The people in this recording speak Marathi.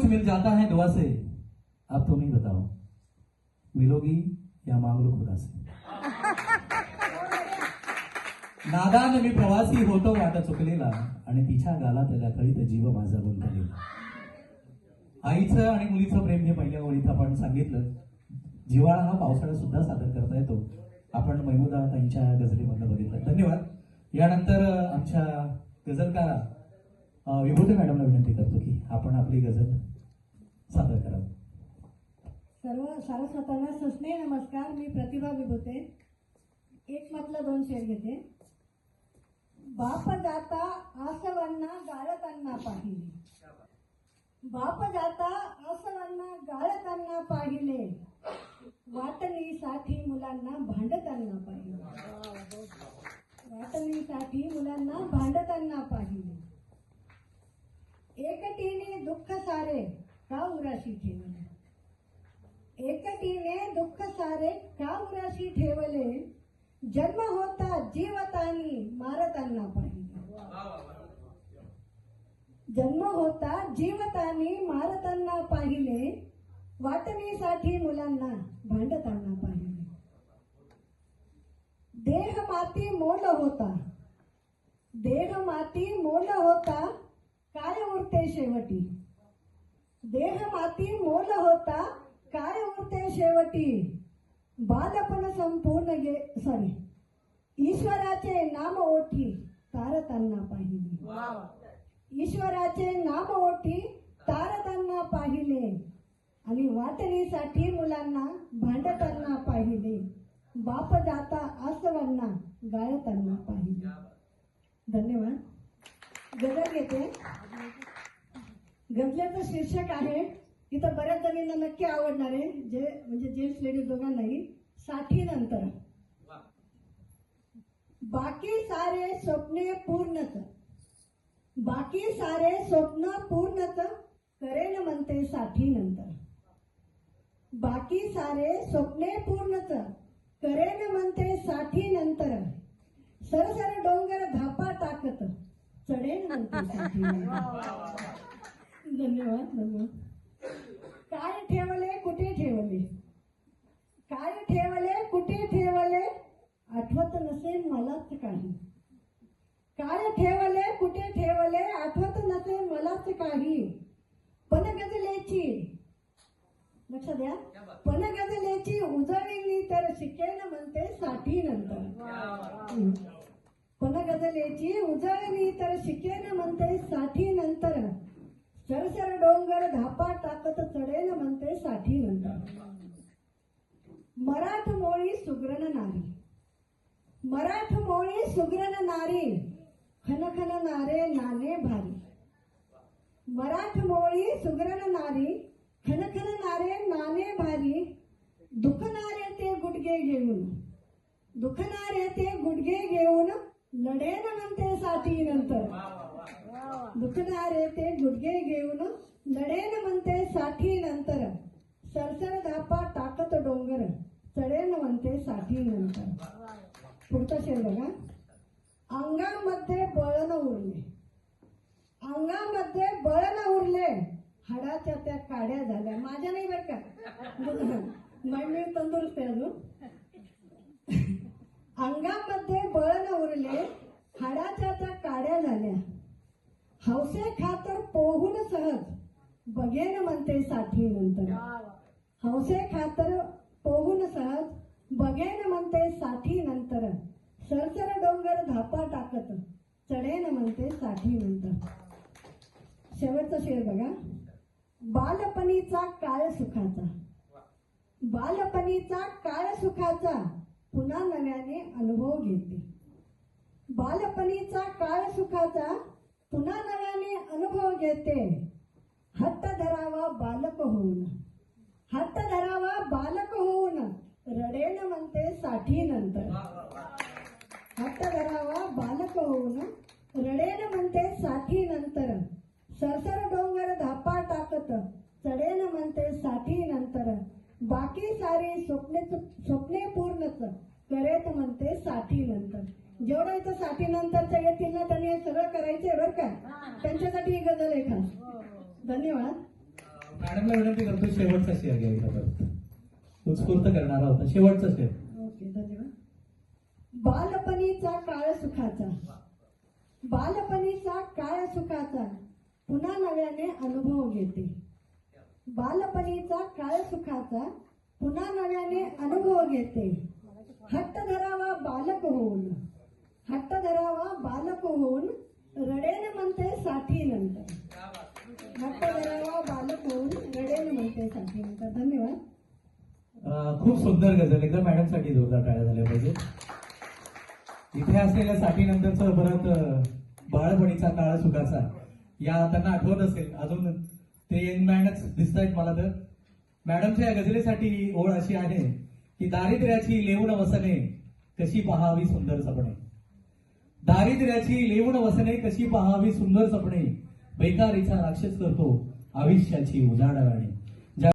मिल जाता है दुआ से, अब तुम ही बताओ मिलोगी या मांग लो खुदा से. नादान मी प्रवासी होतो वाट चुकलेला आणि तिच्या गालात लखडीत जीव माझा गुंतलेला. आईचं आणि मुलीचं प्रेम हे पहिल्या ओळीत आपण सांगितलं. जिव्हाळा हा पावसाळ्यात सुद्धा सादर करता येतो. आपण महमूदा ताईंच्या गझलीमधलं बघितलं. धन्यवाद. यानंतर आमच्या गझलकार विभूती मॅडमला विनंती करतो की आपण आपली गझल सादर करावी. सर्व सारस्वतांना सस्नेह नमस्कार. मी प्रतिभा विभूते. एक मधलं 2 शेर घेते. बाप जाता आसवांना गाळताना पाहिले, बाप जाता आसवांना गाळताना पाहिले, वाटणीसाठी मुलांना भांडताना पाहिले, वाटणीसाठी मुलांना भांडताना पाहिले. एकटीने दुःख सारे का उराशी ठेवले, एकटीने दुःख सारे का उराशी ठेवले, जन्म होता जीवतानी मारताना पाहिले, जन्म होता जीवतानी मारताना पाहिले, वाटणीसाठी मुलांना भांडताना पाहिले. देह माती मोल होता, देह माती मोल होता, काय उरते शेवटी, देह माती मोल होता, काय उरते शेवटी, बालपण संपूर्ण ईश्वराचे नाम ओठी तारताना पाहिले, ईश्वराचे नाम ओठी तारताना पाहिले, आणि वाटणीसाठी मुलांना भांडताना पाहिले, बाप जाता आसवांना गाळताना पाहिले. धन्यवाद. गझल घेते. गझलेचं शीर्षक आहे, इथं बऱ्याच जणींना नक्की आवडणार आहे, जे म्हणजे जेंट्स लेडीज दोघांनाही, 60 नंतर. बाकी सारे स्वप्ने पूर्णच, बाकी सारे स्वप्न पूर्णच, करेन म्हणते 60 नंतर, बाकी सारे स्वप्ने पूर्णच, करेन म्हणते 60 नंतर, सरसर डोंगर धापा टाकत, चढेन म्हणते 60 नंतर. धन्यवाद. धन्यवाद. काय ठेवले कुठे ठेवले, काय ठेवले कुठे ठेवले, आठवत नसे मलाच काही, काय ठेवले कुठे ठेवले, आठवत नसे मलाच काही, पण गझलेची, लक्ष द्या, पण गझलेची उजळली तर शिकेन म्हणते 60 नंतर, पण गझलेची उजळली तर शिकेन म्हणते 60 नंतर, सरसर डोंगर धापा टाकत चढेल म्हणते 60 नंतर. मराठमोळी सुग्रण नारी, मराठमोळी सुग्रण नारी, खनखन नारे नाने भारी, मराठमोळी सुग्रण नारी, खनखन नारे नाने भारी, दुखणारे ते गुडघे घेऊन, दुखणारे ते गुडघे घेऊन, लढेन म्हणते 60 नंतर, दुखणारे ते गुडघे घेऊन, लढेन म्हणते 60 नंतर, सरसर धापा टाकत डोंगर, चढेन म्हणते 60 नंतर. पुढचा शेर बघा. अंगामध्ये बळ न उरले, अंगामध्ये बळ न उरले, हाडाच्या त्या काड्या झाल्या. माझ्या नाही बरं का, मी तंदुरुस्त आहे अजून. अंगामध्ये बळ न उरले, हाडाच्या त्या काड्या झाल्या, हौसे खातर पोहून सहज, बघेन म्हणते 60 नंतर, हौसे खातर पोहून सहज, बघेन म्हणते 60 नंतर, सरसर डोंगर धापा टाकत, चढेन म्हणते 60 नंतर. शेवटचा शेर बघा. बालपणीचा काळ सुखाचा, बालपणीचा काळ सुखाचा, पुन्हा नव्याने अनुभव घेते, बालपणीचा काळ सुखाचा, पुन्हा नव्याने अनुभव घेते, हट्ट धरावा बालक होऊन, हट्ट धरावा बालक होऊन, रडेन म्हणते 60 नंतर, हट्ट धरावा बालक होऊन, रडेन म्हणते 60 नंतर, सरसर डोंगर धापा टाकत, चढेन म्हणते 60 नंतर, बाकी सारी स्वप्ने पूर्णच, करेत म्हणते 60 नंतर. जेवढं इथं 60 नंतरच्या येतील ना, त्यांनी हे सगळं करायचंय बरं का, त्यांच्यासाठी ही गझल आहे खास. मॅडमला विनंती करतो शेवटचा शेअर घ्यायचा परत उत्स्फूर्त करणारा होता शेवटचा शेअर. ओके धन्यवाद. बालपणीचा काळ सुखाचा, बालपणीचा काळ सुखाचा पुन्हा नव्याने अनुभव घेते. बालपणीचा काळ सुखाचा पुन्हा नव्याने अनुभव घेते. हट्ट धरावा बालक होऊन, हट्ट धरावा बालक होऊन रडेन म्हणते साठी नंतर. हट्ट धरावा बालक होऊन रडेन म्हणते साठी नंतर. धन्यवाद. खूप सुंदर गझल, एकदा मॅडम साठी जोरदार टाळ्या झाल्या पाहिजे. इथे असलेल्या साठी नंतरच परत बाळपणीचा काळ सुखाचा या त्यांना आठवत असेल अजून ते यंग मॅनच दिसत आहेत मला. तर मॅडमच्या या गझलेसाठी ओळ अशी आहे की दारिद्र्याची लेऊन वसने कशी पहावी सुंदर सपने. दारिद्र्याची लेऊन वसने कशी पहावी सुंदर सपने. बेकारीचा राक्षस करतो आयुष्याची उजाडवाणी.